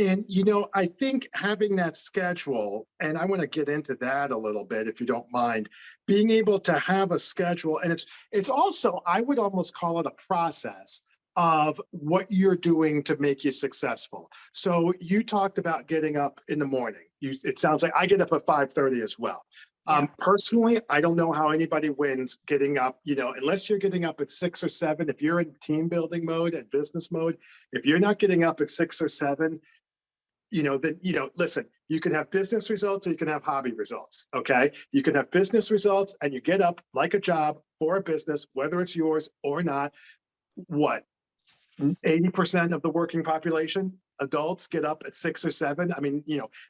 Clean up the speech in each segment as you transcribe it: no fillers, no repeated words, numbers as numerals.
And, I think having that schedule, and I want to get into that a little bit, if you don't mind, being able to have a schedule, and it's also, I would almost call it a process of what you're doing to make you successful. So you talked about getting up in the morning. It sounds like I get up at 5:30 as well. Yeah. Personally, I don't know how anybody wins getting up, unless you're getting up at 6 or 7. If you're in team building mode and business mode, if you're not getting up at 6 or 7, then, listen, you can have business results or you can have hobby results. Okay. You can have business results and you get up like a job for a business, whether it's yours or not. What? 80% of the working population, adults, get up at 6 or 7. I mean,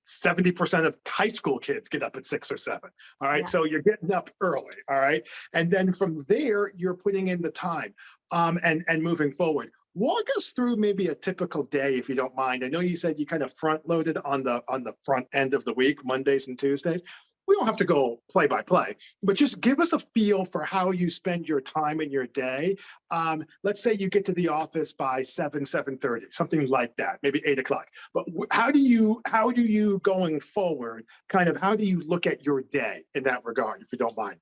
70% of high school kids get up at 6 or 7. All right. Yeah. So you're getting up early. All right. And then from there, you're putting in the time and moving forward. Walk us through maybe a typical day, if you don't mind. I know you said you kind of front loaded on the front end of the week, Mondays and Tuesdays. We don't have to go play by play, but just give us a feel for how you spend your time in your day. Let's say you get to the office by 7:30, something like that, maybe 8 o'clock. But how do you going forward, kind of how do you look at your day in that regard, if you don't mind?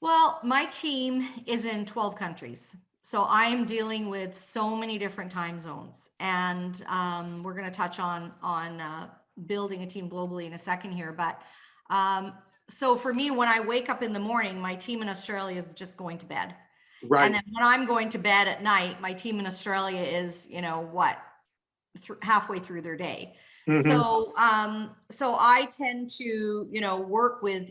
Well, my team is in 12 countries. So I'm dealing with so many different time zones. And we're going to touch on building a team globally in a second here. But so for me, when I wake up in the morning, my team in Australia is just going to bed. Right. And then when I'm going to bed at night, my team in Australia is, halfway through their day. Mm-hmm. So I tend to, work with,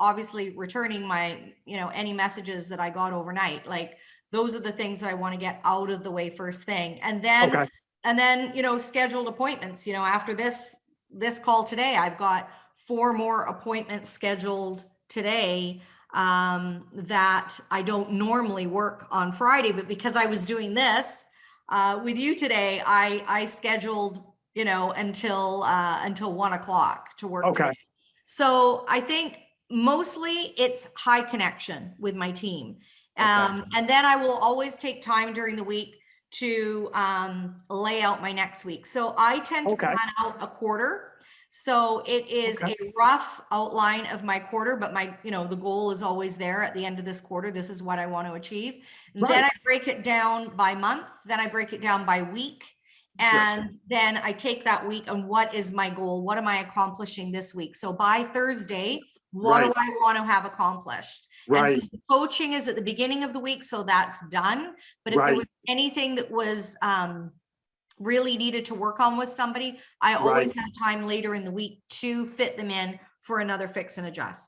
obviously returning my, any messages that I got overnight. Like those are the things that I want to get out of the way first thing. And then, Okay. scheduled appointments, after this call today, I've got 4 more appointments scheduled today that I don't normally work on Friday, but because I was doing this with you today, I scheduled, until 1 o'clock to work Okay. today. So I think mostly it's high connection with my team. Okay. And then I will always take time during the week to lay out my next week. So I tend to Okay. plan out a quarter. So it is Okay. a rough outline of my quarter, but the goal is always there at the end of this quarter. This is what I want to achieve. And then Right. I break it down by month. Then I break it down by week. Yes. And then I take that week and what is my goal? What am I accomplishing this week? So by Thursday, what do Right. I want to have accomplished? And so Right. the coaching is at the beginning of the week, so that's done. But if there Right. was anything that was really needed to work on with somebody, I Right. always have time later in the week to fit them in for another fix and adjust.